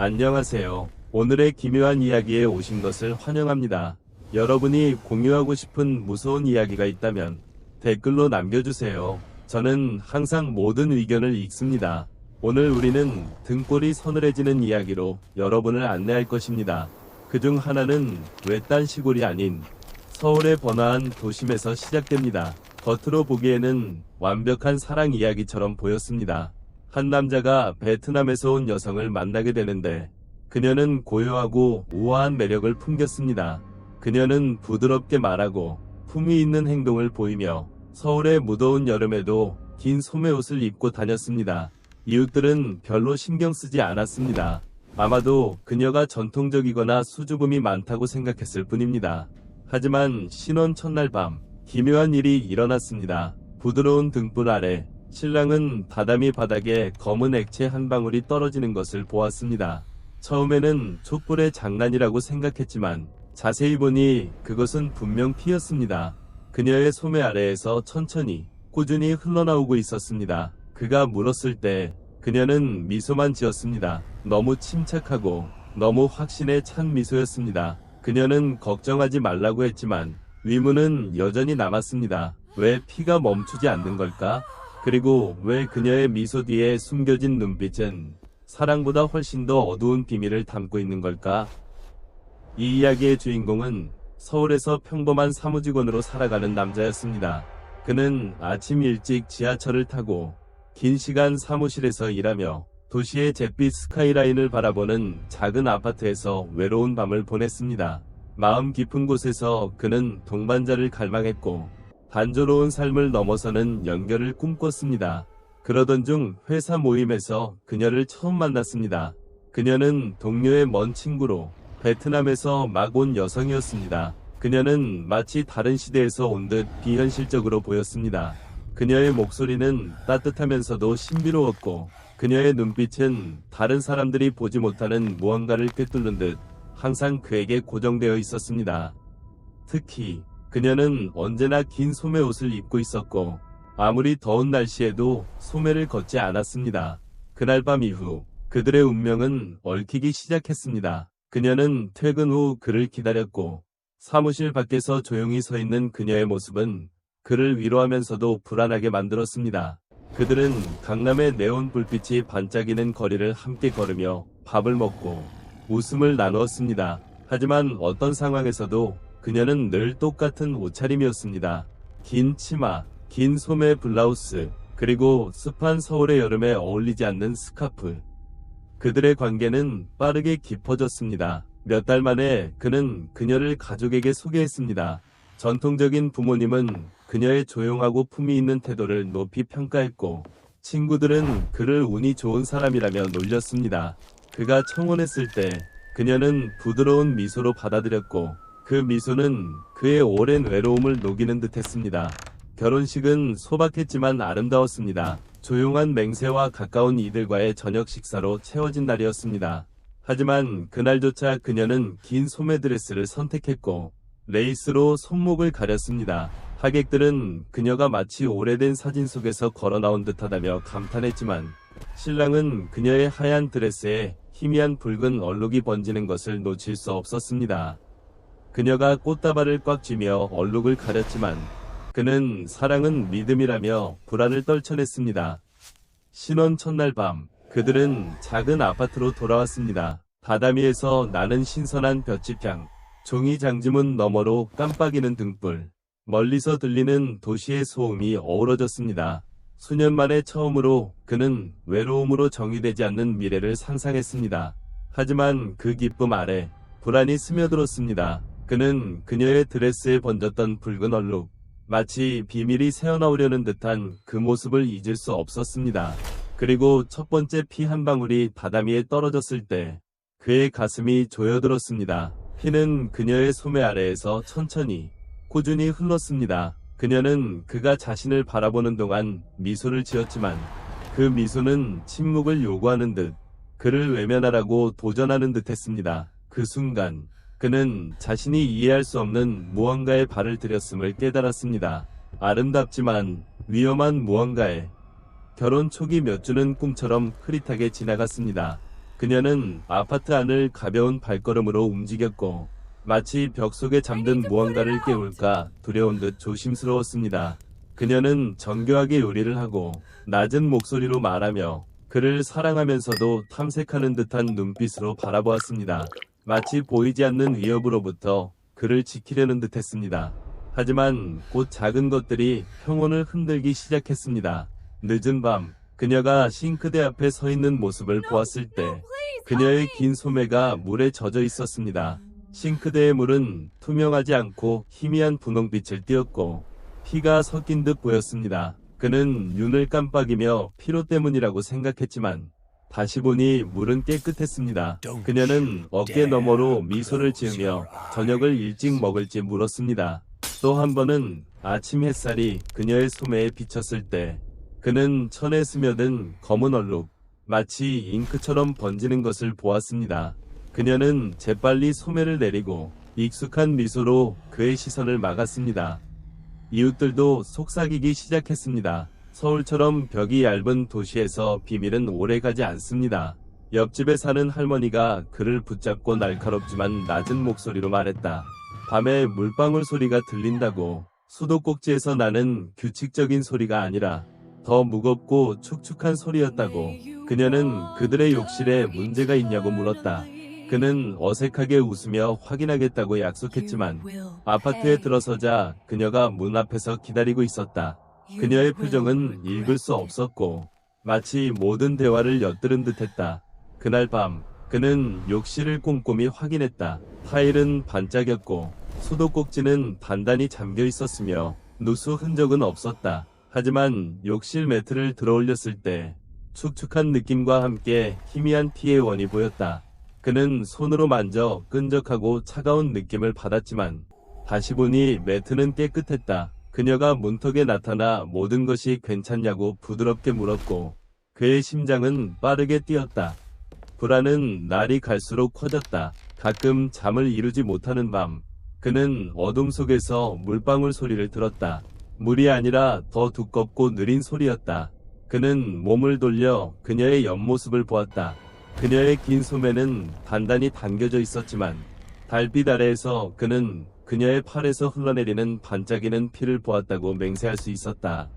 안녕하세요. 오늘의 기묘한 이야기에 오신 것을 환영합니다. 여러분이 공유하고 싶은 무서운 이야기가 있다면 댓글로 남겨주세요. 저는 항상 모든 의견을 읽습니다. 오늘 우리는 등골이 서늘해지는 이야기로 여러분을 안내할 것입니다. 그중 하나는 외딴 시골이 아닌 서울의 번화한 도심에서 시작됩니다. 겉으로 보기에는 완벽한 사랑 이야기처럼 보였습니다. 한 남자가 베트남에서 온 여성을 만나게 되는데 그녀는 고요하고 우아한 매력을 풍겼습니다. 그녀는 부드럽게 말하고 품위 있는 행동을 보이며 서울의 무더운 여름에도 긴 소매옷을 입고 다녔습니다. 이웃들은 별로 신경 쓰지 않았습니다. 아마도 그녀가 전통적이거나 수줍음이 많다고 생각했을 뿐입니다. 하지만 신혼 첫날 밤 기묘한 일이 일어났습니다. 부드러운 등불 아래 신랑은 다다미 바닥에 검은 액체 한 방울이 떨어지는 것을 보았습니다. 처음에는 촛불의 장난이라고 생각했지만 자세히 보니 그것은 분명 피였습니다. 그녀의 소매 아래에서 천천히 꾸준히 흘러나오고 있었습니다. 그가 물었을 때 그녀는 미소만 지었습니다. 너무 침착하고 너무 확신에 찬 미소였습니다. 그녀는 걱정하지 말라고 했지만 의문은 여전히 남았습니다. 왜 피가 멈추지 않는 걸까? 그리고 왜 그녀의 미소 뒤에 숨겨진 눈빛은 사랑보다 훨씬 더 어두운 비밀을 담고 있는 걸까? 이 이야기의 주인공은 서울에서 평범한 사무직원으로 살아가는 남자였습니다. 그는 아침 일찍 지하철을 타고 긴 시간 사무실에서 일하며 도시의 잿빛 스카이라인을 바라보는 작은 아파트에서 외로운 밤을 보냈습니다. 마음 깊은 곳에서 그는 동반자를 갈망했고 단조로운 삶을 넘어서는 연결을 꿈꿨습니다. 그러던 중 회사 모임에서 그녀를 처음 만났습니다. 그녀는 동료의 먼 친구로 베트남에서 막 온 여성이었습니다. 그녀는 마치 다른 시대에서 온 듯 비현실적으로 보였습니다. 그녀의 목소리는 따뜻하면서도 신비로웠고 그녀의 눈빛은 다른 사람들이 보지 못하는 무언가를 꿰뚫는 듯 항상 그에게 고정되어 있었습니다. 특히 그녀는 언제나 긴 소매옷을 입고 있었고 아무리 더운 날씨에도 소매를 걷지 않았습니다. 그날 밤 이후 그들의 운명은 얽히기 시작했습니다. 그녀는 퇴근 후 그를 기다렸고 사무실 밖에서 조용히 서 있는 그녀의 모습은 그를 위로하면서도 불안하게 만들었습니다. 그들은 강남의 네온 불빛이 반짝이는 거리를 함께 걸으며 밥을 먹고 웃음을 나누었습니다. 하지만 어떤 상황에서도 그녀는 늘 똑같은 옷차림이었습니다. 긴 치마, 긴 소매 블라우스, 그리고 습한 서울의 여름에 어울리지 않는 스카프. 그들의 관계는 빠르게 깊어졌습니다. 몇 달 만에 그는 그녀를 가족에게 소개했습니다. 전통적인 부모님은 그녀의 조용하고 품위 있는 태도를 높이 평가했고 친구들은 그를 운이 좋은 사람이라며 놀렸습니다. 그가 청혼했을 때 그녀는 부드러운 미소로 받아들였고 그 미소는 그의 오랜 외로움을 녹이는 듯했습니다. 결혼식은 소박했지만 아름다웠습니다. 조용한 맹세와 가까운 이들과의 저녁 식사로 채워진 날이었습니다. 하지만 그날조차 그녀는 긴 소매 드레스를 선택했고 레이스로 손목을 가렸습니다. 하객들은 그녀가 마치 오래된 사진 속에서 걸어나온 듯하다며 감탄했지만 신랑은 그녀의 하얀 드레스에 희미한 붉은 얼룩이 번지는 것을 놓칠 수 없었습니다. 그녀가 꽃다발을 꽉 쥐며 얼룩을 가렸지만 그는 사랑은 믿음이라며 불안을 떨쳐냈습니다. 신혼 첫날 밤 그들은 작은 아파트로 돌아왔습니다. 다다미에서 나는 신선한 볏짚향, 종이 장지문 너머로 깜빡이는 등불, 멀리서 들리는 도시의 소음이 어우러졌습니다. 수년 만에 처음으로 그는 외로움으로 정의되지 않는 미래를 상상했습니다. 하지만 그 기쁨 아래 불안이 스며들었습니다. 그는 그녀의 드레스에 번졌던 붉은 얼룩, 마치 비밀이 새어나오려는 듯한 그 모습을 잊을 수 없었습니다. 그리고 첫 번째 피 한 방울이 다다미에 떨어졌을 때 그의 가슴이 조여들었습니다. 피는 그녀의 소매 아래에서 천천히 꾸준히 흘렀습니다. 그녀는 그가 자신을 바라보는 동안 미소를 지었지만 그 미소는 침묵을 요구하는 듯 그를 외면하라고 도전하는 듯했습니다. 그 순간 그는 자신이 이해할 수 없는 무언가에 발을 들였음을 깨달았습니다. 아름답지만 위험한 무언가에 결혼 초기 몇 주는 꿈처럼 흐릿하게 지나갔습니다. 그녀는 아파트 안을 가벼운 발걸음으로 움직였고 마치 벽 속에 잠든 무언가를 깨울까 두려운 듯 조심스러웠습니다. 그녀는 정교하게 요리를 하고 낮은 목소리로 말하며 그를 사랑하면서도 탐색하는 듯한 눈빛으로 바라보았습니다. 마치 보이지 않는 위협으로부터 그를 지키려는 듯 했습니다. 하지만 곧 작은 것들이 평온을 흔들기 시작했습니다. 늦은 밤, 그녀가 싱크대 앞에 서 있는 모습을 보았을 때 그녀의 긴 소매가 물에 젖어 있었습니다. 싱크대의 물은 투명하지 않고 희미한 분홍빛을 띠었고 피가 섞인 듯 보였습니다. 그는 눈을 깜빡이며 피로 때문이라고 생각했지만 다시 보니 물은 깨끗했습니다. 그녀는 어깨 너머로 미소를 지으며 저녁을 일찍 먹을지 물었습니다. 또 한 번은 아침 햇살이 그녀의 소매에 비쳤을 때 그는 천에 스며든 검은 얼룩, 마치 잉크처럼 번지는 것을 보았습니다. 그녀는 재빨리 소매를 내리고 익숙한 미소로 그의 시선을 막았습니다. 이웃들도 속삭이기 시작했습니다. 서울처럼 벽이 얇은 도시에서 비밀은 오래가지 않습니다. 옆집에 사는 할머니가 그를 붙잡고 날카롭지만 낮은 목소리로 말했다. 밤에 물방울 소리가 들린다고. 수도꼭지에서 나는 규칙적인 소리가 아니라 더 무겁고 축축한 소리였다고. 그녀는 그들의 욕실에 문제가 있냐고 물었다. 그는 어색하게 웃으며 확인하겠다고 약속했지만 아파트에 들어서자 그녀가 문 앞에서 기다리고 있었다. 그녀의 표정은 읽을 수 없었고 마치 모든 대화를 엿들은 듯했다. 그날 밤 그는 욕실을 꼼꼼히 확인했다. 타일은 반짝였고 수도꼭지는 단단히 잠겨 있었으며 누수 흔적은 없었다. 하지만 욕실 매트를 들어올렸을 때 축축한 느낌과 함께 희미한 피의 원이 보였다. 그는 손으로 만져 끈적하고 차가운 느낌을 받았지만 다시 보니 매트는 깨끗했다. 그녀가 문턱에 나타나 모든 것이 괜찮냐고 부드럽게 물었고 그의 심장은 빠르게 뛰었다. 불안은 날이 갈수록 커졌다. 가끔 잠을 이루지 못하는 밤 그는 어둠 속에서 물방울 소리를 들었다. 물이 아니라 더 두껍고 느린 소리였다. 그는 몸을 돌려 그녀의 옆모습을 보았다. 그녀의 긴 소매는 단단히 당겨져 있었지만 달빛 아래에서 그는 그녀의 팔에서 흘러내리는 반짝이는 피를 보았다고 맹세할 수 있었다.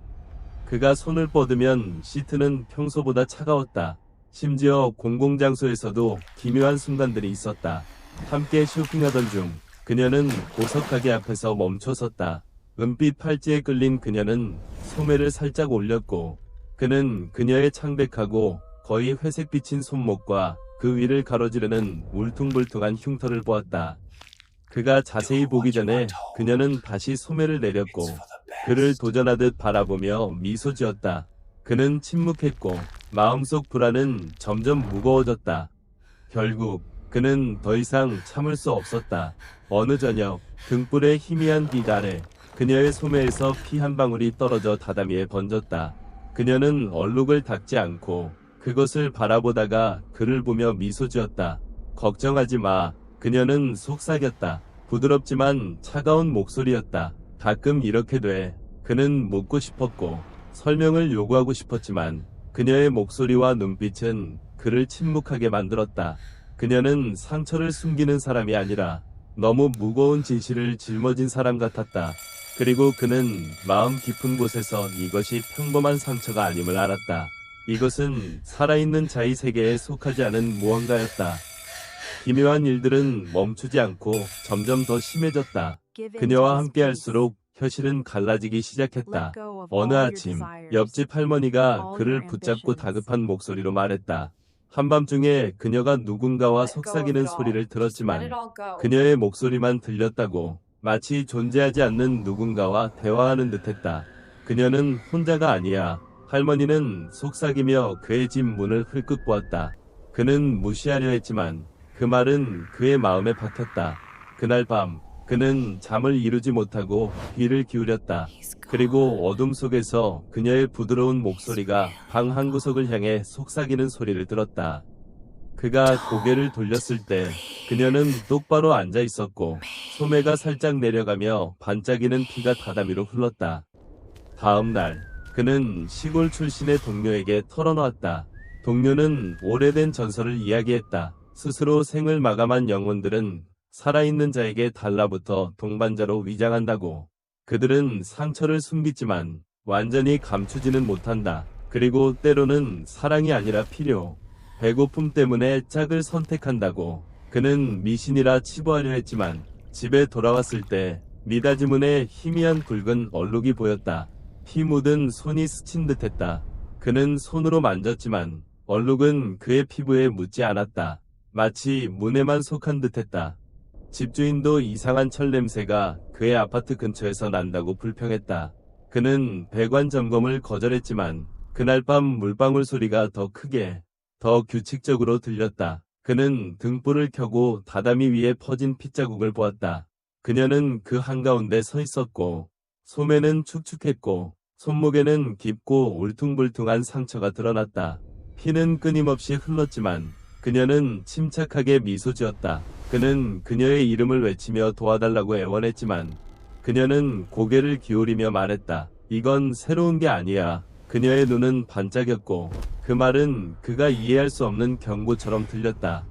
그가 손을 뻗으면 시트는 평소보다 차가웠다. 심지어 공공장소에서도 기묘한 순간들이 있었다. 함께 쇼핑하던 중 그녀는 보석 가게 앞에서 멈춰섰다. 은빛 팔찌에 끌린 그녀는 소매를 살짝 올렸고 그는 그녀의 창백하고 거의 회색 비친 손목과 그 위를 가로지르는 울퉁불퉁한 흉터를 보았다. 그가 자세히 보기 전에 그녀는 다시 소매를 내렸고 그를 도전하듯 바라보며 미소 지었다. 그는 침묵했고 마음속 불안은 점점 무거워졌다. 결국 그는 더 이상 참을 수 없었다. 어느 저녁 등불의 희미한 빛 아래 그녀의 소매에서 피 한 방울이 떨어져 다다미에 번졌다. 그녀는 얼룩을 닦지 않고 그것을 바라보다가 그를 보며 미소 지었다. 걱정하지 마. 그녀는 속삭였다. 부드럽지만 차가운 목소리였다. 가끔 이렇게 돼. 그는 묻고 싶었고 설명을 요구하고 싶었지만 그녀의 목소리와 눈빛은 그를 침묵하게 만들었다. 그녀는 상처를 숨기는 사람이 아니라 너무 무거운 진실을 짊어진 사람 같았다. 그리고 그는 마음 깊은 곳에서 이것이 평범한 상처가 아님을 알았다. 이것은 살아있는 자의 세계에 속하지 않은 무언가였다. 기묘한 일들은 멈추지 않고 점점 더 심해졌다. 그녀와 함께할수록 현실은 갈라지기 시작했다. 어느 아침 옆집 할머니가 그를 붙잡고 다급한 목소리로 말했다. 한밤중에 그녀가 누군가와 속삭이는 소리를 들었지만 그녀의 목소리만 들렸다고. 마치 존재하지 않는 누군가와 대화하는 듯했다. 그녀는 혼자가 아니야. 할머니는 속삭이며 그의 집 문을 흘끗 보았다. 그는 무시하려 했지만 그 말은 그의 마음에 박혔다. 그날 밤 그는 잠을 이루지 못하고 귀를 기울였다. 그리고 어둠 속에서 그녀의 부드러운 목소리가 방 한구석을 향해 속삭이는 소리를 들었다. 그가 고개를 돌렸을 때 그녀는 똑바로 앉아 있었고 소매가 살짝 내려가며 반짝이는 피가 다다미로 흘렀다. 다음 날 그는 시골 출신의 동료에게 털어놓았다. 동료는 오래된 전설을 이야기했다. 스스로 생을 마감한 영혼들은 살아있는 자에게 달라붙어 동반자로 위장한다고. 그들은 상처를 숨기지만 완전히 감추지는 못한다. 그리고 때로는 사랑이 아니라 필요, 배고픔 때문에 짝을 선택한다고. 그는 미신이라 치부하려 했지만 집에 돌아왔을 때 미닫이문에 희미한 붉은 얼룩이 보였다. 피 묻은 손이 스친 듯했다. 그는 손으로 만졌지만 얼룩은 그의 피부에 묻지 않았다. 마치 문에만 속한 듯했다. 집주인도 이상한 철 냄새가 그의 아파트 근처에서 난다고 불평했다. 그는 배관 점검을 거절했지만 그날 밤 물방울 소리가 더 크게, 더 규칙적으로 들렸다. 그는 등불을 켜고 다다미 위에 퍼진 핏자국을 보았다. 그녀는 그 한가운데 서 있었고 소매는 축축했고 손목에는 깊고 울퉁불퉁한 상처가 드러났다. 피는 끊임없이 흘렀지만 그녀는 침착하게 미소 지었다. 그는 그녀의 이름을 외치며 도와달라고 애원했지만 그녀는 고개를 기울이며 말했다. 이건 새로운 게 아니야. 그녀의 눈은 반짝였고 그 말은 그가 이해할 수 없는 경고처럼 들렸다.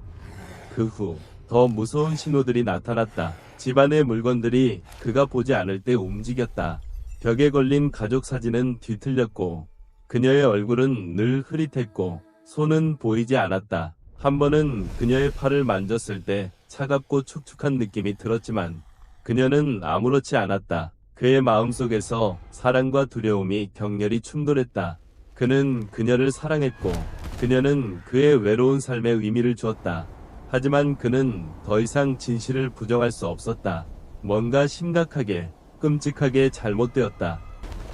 그 후 더 무서운 신호들이 나타났다. 집안의 물건들이 그가 보지 않을 때 움직였다. 벽에 걸린 가족 사진은 뒤틀렸고 그녀의 얼굴은 늘 흐릿했고 손은 보이지 않았다. 한 번은 그녀의 팔을 만졌을 때 차갑고 축축한 느낌이 들었지만 그녀는 아무렇지 않았다. 그의 마음속에서 사랑과 두려움이 격렬히 충돌했다. 그는 그녀를 사랑했고 그녀는 그의 외로운 삶에 의미를 주었다. 하지만 그는 더 이상 진실을 부정할 수 없었다. 뭔가 심각하게, 끔찍하게 잘못되었다.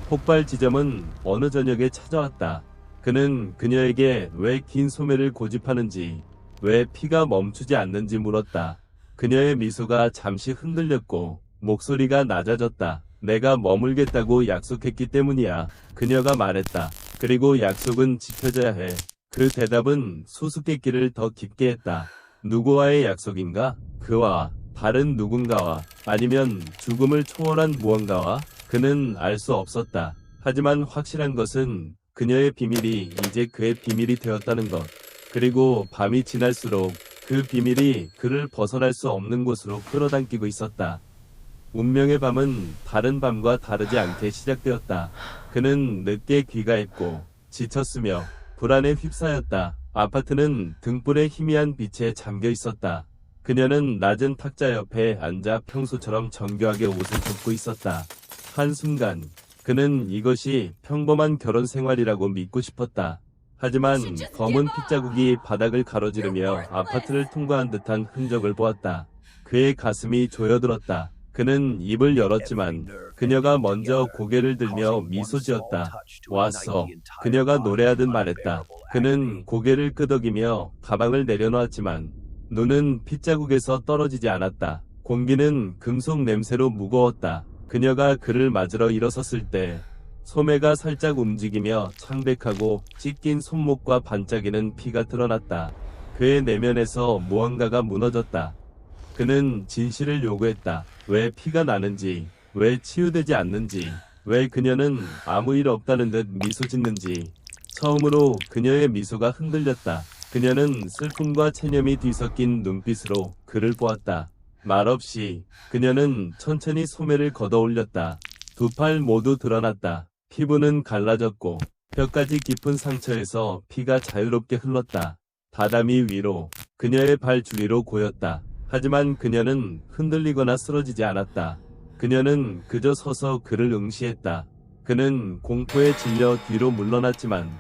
폭발 지점은 어느 저녁에 찾아왔다. 그는 그녀에게 왜 긴 소매를 고집하는지, 왜 피가 멈추지 않는지 물었다. 그녀의 미소가 잠시 흔들렸고 목소리가 낮아졌다. 내가 머물겠다고 약속했기 때문이야. 그녀가 말했다. 그리고 약속은 지켜져야 해. 그 대답은 수수께끼를 더 깊게 했다. 누구와의 약속인가? 그와 다른 누군가와 아니면 죽음을 초월한 무언가와? 그는 알 수 없었다. 하지만 확실한 것은 그녀의 비밀이 이제 그의 비밀이 되었다는 것. 그리고 밤이 지날수록 그 비밀이 그를 벗어날 수 없는 곳으로 끌어당기고 있었다. 운명의 밤은 다른 밤과 다르지 않게 시작되었다. 그는 늦게 귀가했고 지쳤으며 불안에 휩싸였다. 아파트는 등불의 희미한 빛에 잠겨 있었다. 그녀는 낮은 탁자 옆에 앉아 평소처럼 정교하게 옷을 덮고 있었다. 한순간 그는 이것이 평범한 결혼 생활이라고 믿고 싶었다. 하지만 검은 핏자국이 바닥을 가로지르며 아파트를 통과한 듯한 흔적을 보았다. 그의 가슴이 조여들었다. 그는 입을 열었지만 그녀가 먼저 고개를 들며 미소 지었다. 왔어. 그녀가 노래하듯 말했다. 그는 고개를 끄덕이며 가방을 내려놓았지만 눈은 핏자국에서 떨어지지 않았다. 공기는 금속 냄새로 무거웠다. 그녀가 그를 맞으러 일어섰을 때 소매가 살짝 움직이며 창백하고 찢긴 손목과 반짝이는 피가 드러났다. 그의 내면에서 무언가가 무너졌다. 그는 진실을 요구했다. 왜 피가 나는지, 왜 치유되지 않는지, 왜 그녀는 아무 일 없다는 듯 미소 짓는지. 처음으로 그녀의 미소가 흔들렸다. 그녀는 슬픔과 체념이 뒤섞인 눈빛으로 그를 보았다. 말없이 그녀는 천천히 소매를 걷어 올렸다. 두 팔 모두 드러났다. 피부는 갈라졌고 뼈까지 깊은 상처에서 피가 자유롭게 흘렀다. 다다미 위로 그녀의 발 주위로 고였다. 하지만 그녀는 흔들리거나 쓰러지지 않았다. 그녀는 그저 서서 그를 응시했다. 그는 공포에 질려 뒤로 물러났지만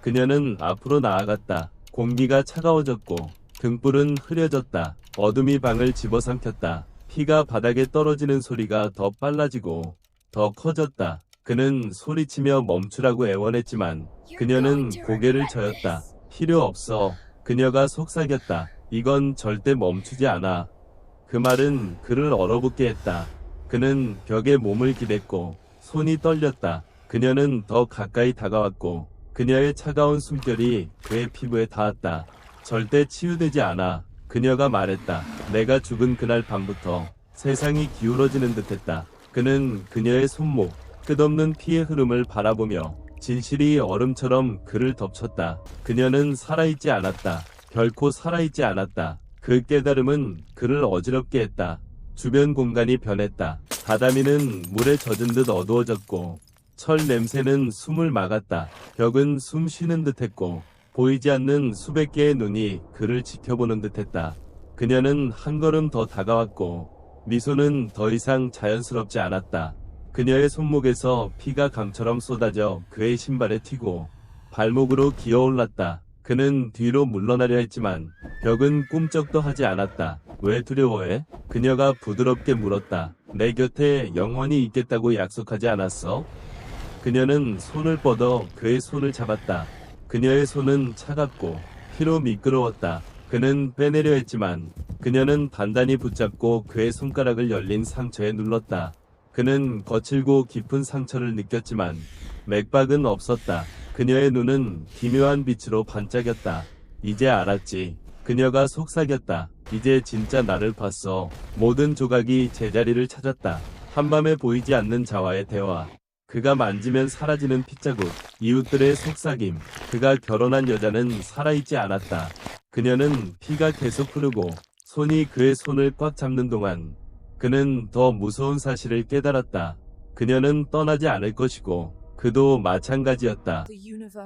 그녀는 앞으로 나아갔다. 공기가 차가워졌고 등불은 흐려졌다. 어둠이 방을 집어삼켰다. 피가 바닥에 떨어지는 소리가 더 빨라지고 더 커졌다. 그는 소리치며 멈추라고 애원했지만 그녀는 고개를 저었다. 필요 없어. 그녀가 속삭였다. 이건 절대 멈추지 않아. 그 말은 그를 얼어붙게 했다. 그는 벽에 몸을 기댔고 손이 떨렸다. 그녀는 더 가까이 다가왔고 그녀의 차가운 숨결이 그의 피부에 닿았다. 절대 치유되지 않아. 그녀가 말했다. 내가 죽은 그날 밤부터 세상이 기울어지는 듯했다. 그는 그녀의 손목, 끝없는 피의 흐름을 바라보며 진실이 얼음처럼 그를 덮쳤다. 그녀는 살아있지 않았다. 결코 살아있지 않았다. 그 깨달음은 그를 어지럽게 했다. 주변 공간이 변했다. 다다미는 물에 젖은 듯 어두워졌고 철 냄새는 숨을 막았다. 벽은 숨 쉬는 듯했고 보이지 않는 수백 개의 눈이 그를 지켜보는 듯했다. 그녀는 한 걸음 더 다가왔고 미소는 더 이상 자연스럽지 않았다. 그녀의 손목에서 피가 강처럼 쏟아져 그의 신발에 튀고 발목으로 기어올랐다. 그는 뒤로 물러나려 했지만 벽은 꿈쩍도 하지 않았다. 왜 두려워해? 그녀가 부드럽게 물었다. 내 곁에 영원히 있겠다고 약속하지 않았어? 그녀는 손을 뻗어 그의 손을 잡았다. 그녀의 손은 차갑고 피로 미끄러웠다. 그는 빼내려 했지만 그녀는 단단히 붙잡고 그의 손가락을 열린 상처에 눌렀다. 그는 거칠고 깊은 상처를 느꼈지만 맥박은 없었다. 그녀의 눈은 기묘한 빛으로 반짝였다. 이제 알았지. 그녀가 속삭였다. 이제 진짜 나를 봤어. 모든 조각이 제자리를 찾았다. 한밤에 보이지 않는 자와의 대화. 그가 만지면 사라지는 핏자국. 이웃들의 속삭임. 그가 결혼한 여자는 살아있지 않았다. 그녀는 피가 계속 흐르고 손이 그의 손을 꽉 잡는 동안 그는 더 무서운 사실을 깨달았다. 그녀는 떠나지 않을 것이고 그도 마찬가지였다.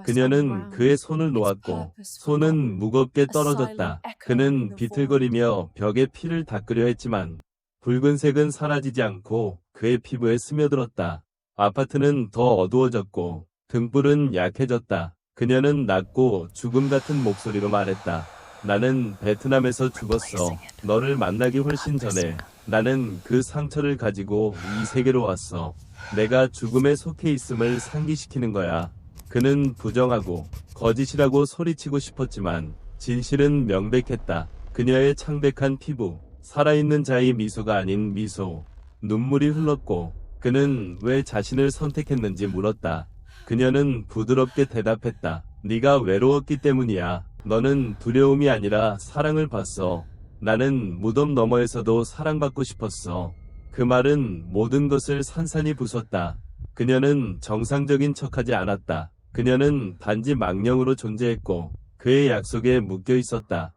그녀는 그의 손을 놓았고 손은 무겁게 떨어졌다. 그는 비틀거리며 벽에 피를 닦으려 했지만 붉은색은 사라지지 않고 그의 피부에 스며들었다. 아파트는 더 어두워졌고 등불은 약해졌다. 그녀는 낮고 죽음 같은 목소리로 말했다. 나는 베트남에서 죽었어. 너를 만나기 훨씬 전에 나는 그 상처를 가지고 이 세계로 왔어. 내가 죽음에 속해 있음을 상기시키는 거야. 그는 부정하고 거짓이라고 소리치고 싶었지만 진실은 명백했다. 그녀의 창백한 피부, 살아있는 자의 미소가 아닌 미소. 눈물이 흘렀고 그는 왜 자신을 선택했는지 물었다. 그녀는 부드럽게 대답했다. 네가 외로웠기 때문이야. 너는 두려움이 아니라 사랑을 봤어. 나는 무덤 너머에서도 사랑받고 싶었어. 그 말은 모든 것을 산산이 부쉈다. 그녀는 정상적인 척하지 않았다. 그녀는 단지 망령으로 존재했고 그의 약속에 묶여 있었다.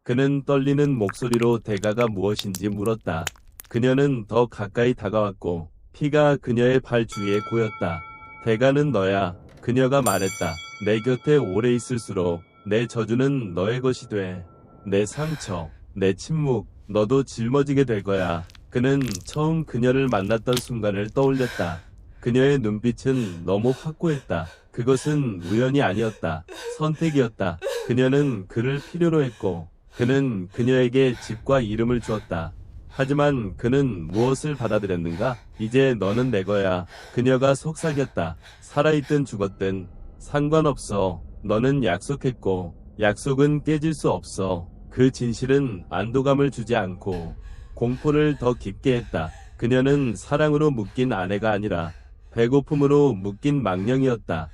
그는 떨리는 목소리로 대가가 무엇인지 물었다. 그녀는 더 가까이 다가왔고 피가 그녀의 발 주위에 고였다. 대가는 너야. 그녀가 말했다. 내 곁에 오래 있을수록 내 저주는 너의 것이 돼. 내 상처, 내 침묵, 너도 짊어지게 될 거야. 그는 처음 그녀를 만났던 순간을 떠올렸다. 그녀의 눈빛은 너무 확고했다. 그것은 우연이 아니었다. 선택이었다. 그녀는 그를 필요로 했고 그는 그녀에게 집과 이름을 주었다. 하지만 그는 무엇을 받아들였는가? 이제 너는 내 거야. 그녀가 속삭였다. 살아있든 죽었든 상관없어. 너는 약속했고 약속은 깨질 수 없어. 그 진실은 안도감을 주지 않고 공포를 더 깊게 했다. 그녀는 사랑으로 묶인 아내가 아니라 배고픔으로 묶인 망령이었다.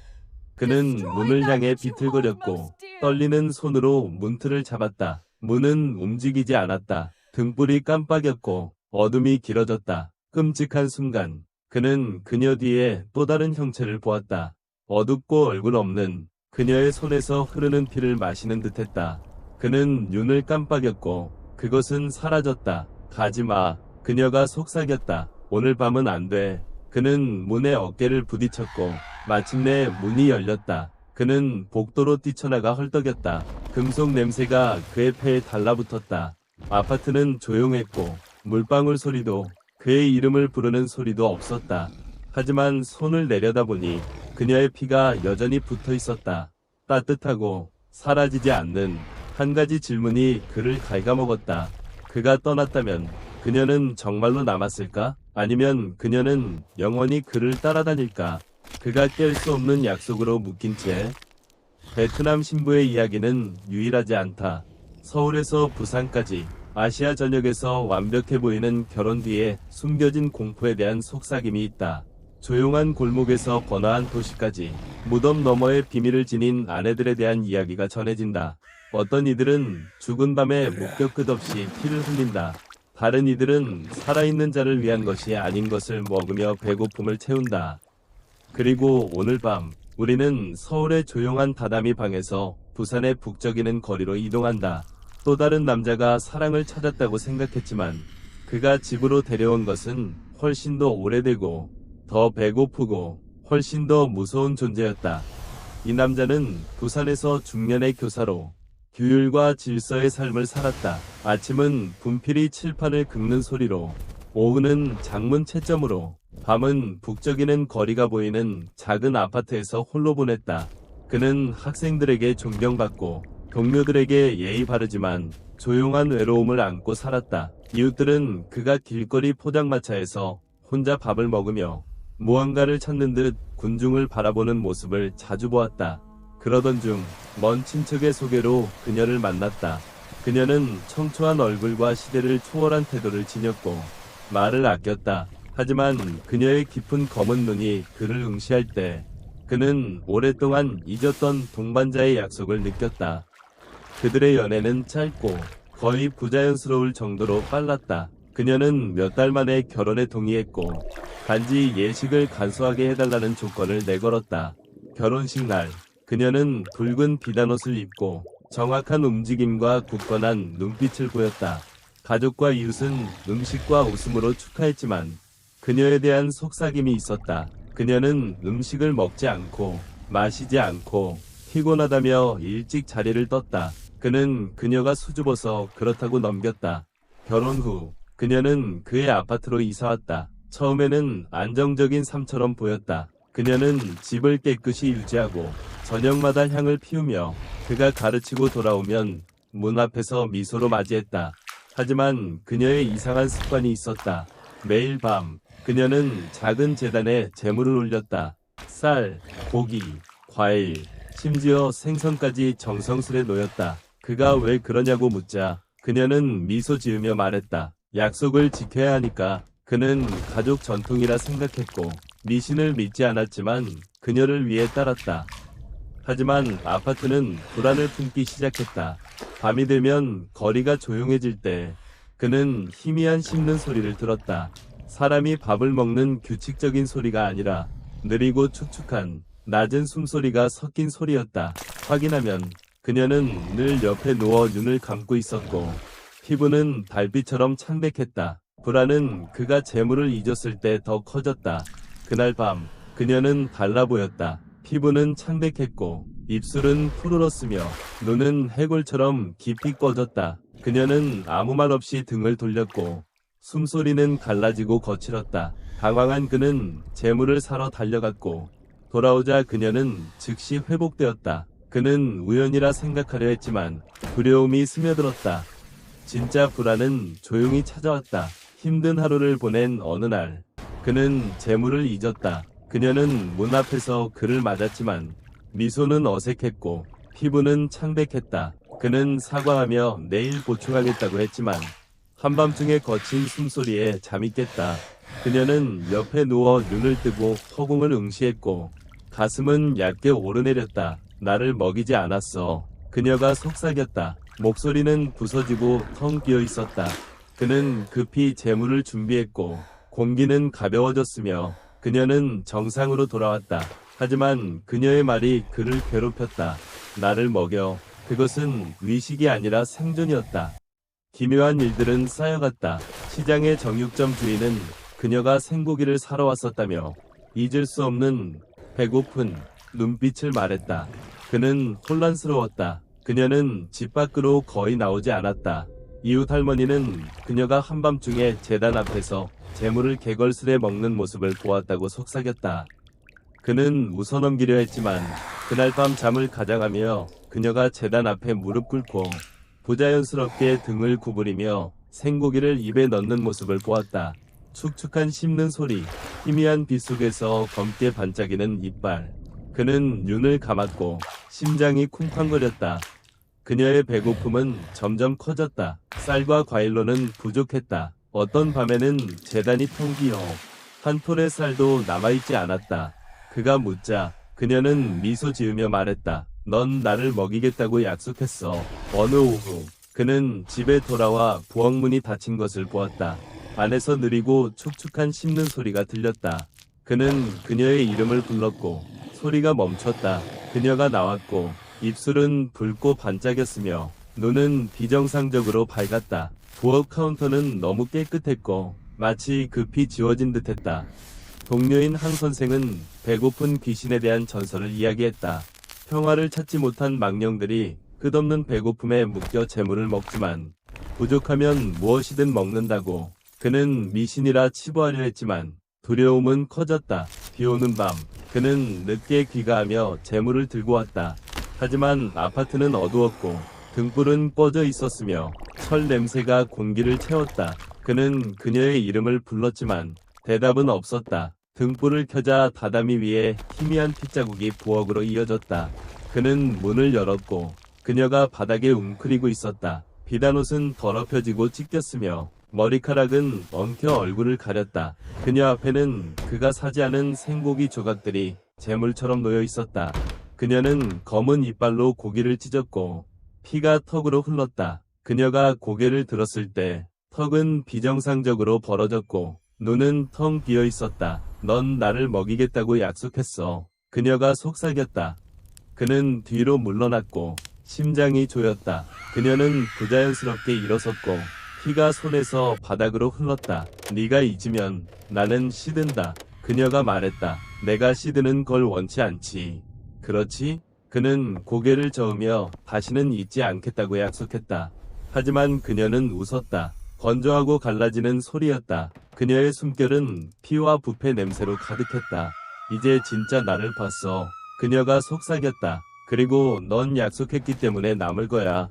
그는 문을 향해 비틀거렸고 떨리는 손으로 문틀을 잡았다. 문은 움직이지 않았다. 등불이 깜빡였고 어둠이 길어졌다. 끔찍한 순간 그는 그녀 뒤에 또 다른 형체를 보았다. 어둡고 얼굴 없는 그녀의 손에서 흐르는 피를 마시는 듯했다. 그는 눈을 깜빡였고 그것은 사라졌다. 가지마. 그녀가 속삭였다. 오늘 밤은 안 돼. 그는 문에 어깨를 부딪혔고 마침내 문이 열렸다. 그는 복도로 뛰쳐나가 헐떡였다. 금속 냄새가 그의 폐에 달라붙었다. 아파트는 조용했고 물방울 소리도 그의 이름을 부르는 소리도 없었다. 하지만 손을 내려다보니 그녀의 피가 여전히 붙어 있었다. 따뜻하고 사라지지 않는 한 가지 질문이 그를 갉아먹었다. 그가 떠났다면 그녀는 정말로 남았을까? 아니면 그녀는 영원히 그를 따라다닐까? 그가 깰 수 없는 약속으로 묶인 채 베트남 신부의 이야기는 유일하지 않다. 서울에서 부산까지 아시아 전역에서 완벽해 보이는 결혼 뒤에 숨겨진 공포에 대한 속삭임이 있다. 조용한 골목에서 번화한 도시까지 무덤 너머의 비밀을 지닌 아내들에 대한 이야기가 전해진다. 어떤 이들은 죽은 밤에 목격 끝없이 피를 흘린다. 다른 이들은 살아있는 자를 위한 것이 아닌 것을 먹으며 배고픔을 채운다. 그리고 오늘 밤 우리는 서울의 조용한 다다미 방에서 부산의 북적이는 거리로 이동한다. 또 다른 남자가 사랑을 찾았다고 생각했지만 그가 집으로 데려온 것은 훨씬 더 오래되고 더 배고프고 훨씬 더 무서운 존재였다. 이 남자는 부산에서 중년의 교사로 규율과 질서의 삶을 살았다. 아침은 분필이 칠판을 긁는 소리로, 오후는 장문 채점으로, 밤은 북적이는 거리가 보이는 작은 아파트에서 홀로 보냈다. 그는 학생들에게 존경받고 동료들에게 예의 바르지만 조용한 외로움을 안고 살았다. 이웃들은 그가 길거리 포장마차에서 혼자 밥을 먹으며 무언가를 찾는 듯 군중을 바라보는 모습을 자주 보았다. 그러던 중 먼 친척의 소개로 그녀를 만났다. 그녀는 청초한 얼굴과 시대를 초월한 태도를 지녔고 말을 아꼈다. 하지만 그녀의 깊은 검은 눈이 그를 응시할 때 그는 오랫동안 잊었던 동반자의 약속을 느꼈다. 그들의 연애는 짧고 거의 부자연스러울 정도로 빨랐다. 그녀는 몇 달 만에 결혼에 동의했고 단지 예식을 간소하게 해달라는 조건을 내걸었다. 결혼식 날 그녀는 붉은 비단옷을 입고 정확한 움직임과 굳건한 눈빛을 보였다. 가족과 이웃은 음식과 웃음으로 축하했지만 그녀에 대한 속삭임이 있었다. 그녀는 음식을 먹지 않고 마시지 않고 피곤하다며 일찍 자리를 떴다. 그는 그녀가 수줍어서 그렇다고 넘겼다. 결혼 후 그녀는 그의 아파트로 이사왔다. 처음에는 안정적인 삶처럼 보였다. 그녀는 집을 깨끗이 유지하고 저녁마다 향을 피우며 그가 가르치고 돌아오면 문 앞에서 미소로 맞이했다. 하지만 그녀의 이상한 습관이 있었다. 매일 밤 그녀는 작은 제단에 재물을 올렸다. 쌀, 고기, 과일, 심지어 생선까지 정성스레 놓였다. 그가 왜 그러냐고 묻자 그녀는 미소 지으며 말했다. 약속을 지켜야 하니까. 그는 가족 전통이라 생각했고 미신을 믿지 않았지만 그녀를 위해 따랐다. 하지만 아파트는 불안을 품기 시작했다. 밤이 되면 거리가 조용해질 때 그는 희미한 씹는 소리를 들었다. 사람이 밥을 먹는 규칙적인 소리가 아니라 느리고 축축한 낮은 숨소리가 섞인 소리였다. 확인하면 그녀는 늘 옆에 누워 눈을 감고 있었고 피부는 달빛처럼 창백했다. 불안은 그가 재물을 잊었을 때 더 커졌다. 그날 밤 그녀는 달라 보였다. 피부는 창백했고 입술은 푸르렀으며 눈은 해골처럼 깊이 꺼졌다. 그녀는 아무 말 없이 등을 돌렸고 숨소리는 갈라지고 거칠었다. 당황한 그는 재물을 사러 달려갔고 돌아오자 그녀는 즉시 회복되었다. 그는 우연이라 생각하려 했지만 두려움이 스며들었다. 진짜 불안은 조용히 찾아왔다. 힘든 하루를 보낸 어느 날 그는 재물을 잊었다. 그녀는 문 앞에서 그를 맞았지만 미소는 어색했고 피부는 창백했다. 그는 사과하며 내일 보충하겠다고 했지만 한밤중에 거친 숨소리에 잠이 깼다. 그녀는 옆에 누워 눈을 뜨고 허공을 응시했고 가슴은 얇게 오르내렸다. 나를 먹이지 않았어. 그녀가 속삭였다. 목소리는 부서지고 텅 비어 있었다. 그는 급히 재물을 준비했고 공기는 가벼워졌으며 그녀는 정상으로 돌아왔다. 하지만 그녀의 말이 그를 괴롭혔다. 나를 먹여. 그것은 위식이 아니라 생존이었다. 기묘한 일들은 쌓여갔다. 시장의 정육점 주인은 그녀가 생고기를 사러 왔었다며 잊을 수 없는 배고픈 눈빛을 말했다. 그는 혼란스러웠다. 그녀는 집 밖으로 거의 나오지 않았다. 이웃 할머니는 그녀가 한밤중에 제단 앞에서 재물을 개걸스레 먹는 모습을 보았다고 속삭였다. 그는 웃어넘기려 했지만 그날 밤 잠을 가장하며 그녀가 제단 앞에 무릎 꿇고 부자연스럽게 등을 구부리며 생고기를 입에 넣는 모습을 보았다. 축축한 씹는 소리, 희미한 빛 속에서 검게 반짝이는 이빨. 그는 눈을 감았고 심장이 쿵쾅거렸다. 그녀의 배고픔은 점점 커졌다. 쌀과 과일로는 부족했다. 어떤 밤에는 제단이 텅 비어 한 톨의 쌀도 남아있지 않았다. 그가 묻자 그녀는 미소 지으며 말했다. 넌 나를 먹이겠다고 약속했어. 어느 오후 그는 집에 돌아와 부엌문이 닫힌 것을 보았다. 안에서 느리고 촉촉한 씹는 소리가 들렸다. 그는 그녀의 이름을 불렀고 소리가 멈췄다. 그녀가 나왔고 입술은 붉고 반짝였으며 눈은 비정상적으로 밝았다. 부엌 카운터는 너무 깨끗했고 마치 급히 지워진 듯했다. 동료인 항 선생은 배고픈 귀신에 대한 전설을 이야기했다. 평화를 찾지 못한 망령들이 끝없는 배고픔에 묶여 재물을 먹지만 부족하면 무엇이든 먹는다고. 그는 미신이라 치부하려 했지만 두려움은 커졌다. 비오는 밤 그는 늦게 귀가하며 재물을 들고 왔다. 하지만 아파트는 어두웠고 등불은 꺼져 있었으며 철 냄새가 공기를 채웠다. 그는 그녀의 이름을 불렀지만 대답은 없었다. 등불을 켜자 다다미 위에 희미한 핏자국이 부엌으로 이어졌다. 그는 문을 열었고 그녀가 바닥에 웅크리고 있었다. 비단옷은 더럽혀지고 찢겼으며 머리카락은 엉켜 얼굴을 가렸다. 그녀 앞에는 그가 사지 않은 생고기 조각들이 재물처럼 놓여 있었다. 그녀는 검은 이빨로 고기를 찢었고 피가 턱으로 흘렀다. 그녀가 고개를 들었을 때 턱은 비정상적으로 벌어졌고 눈은 텅 비어 있었다. 넌 나를 먹이겠다고 약속했어. 그녀가 속삭였다. 그는 뒤로 물러났고 심장이 조였다. 그녀는 부자연스럽게 일어섰고 피가 손에서 바닥으로 흘렀다. 네가 잊으면 나는 시든다. 그녀가 말했다. 내가 시드는 걸 원치 않지. 그렇지? 그는 고개를 저으며 다시는 잊지 않겠다고 약속했다. 하지만 그녀는 웃었다. 건조하고 갈라지는 소리였다. 그녀의 숨결은 피와 부패 냄새로 가득했다. 이제 진짜 나를 봤어. 그녀가 속삭였다. 그리고 넌 약속했기 때문에 남을 거야.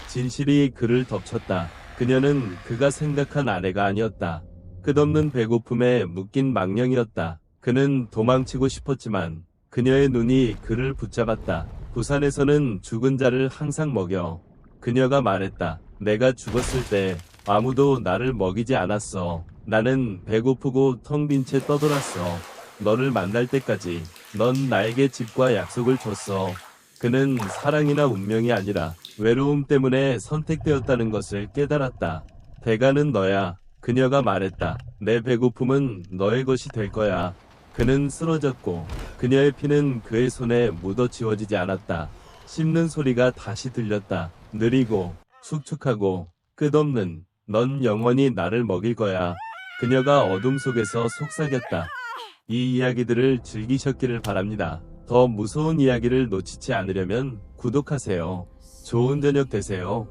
진실이 그를 덮쳤다. 그녀는 그가 생각한 아내가 아니었다. 끝없는 배고픔에 묶인 망령이었다. 그는 도망치고 싶었지만 그녀의 눈이 그를 붙잡았다. 부산에서는 죽은 자를 항상 먹여. 그녀가 말했다. 내가 죽었을 때 아무도 나를 먹이지 않았어. 나는 배고프고 텅 빈 채 떠돌았어. 너를 만날 때까지 넌 나에게 집과 약속을 줬어. 그는 사랑이나 운명이 아니라 외로움 때문에 선택되었다는 것을 깨달았다. 대가는 너야. 그녀가 말했다. 내 배고픔은 너의 것이 될 거야. 그는 쓰러졌고 그녀의 피는 그의 손에 묻어 지워지지 않았다. 씹는 소리가 다시 들렸다. 느리고 축축하고 끝없는 넌 영원히 나를 먹일 거야. 그녀가 어둠 속에서 속삭였다. 이 이야기들을 즐기셨기를 바랍니다. 더 무서운 이야기를 놓치지 않으려면 구독하세요. 좋은 저녁 되세요.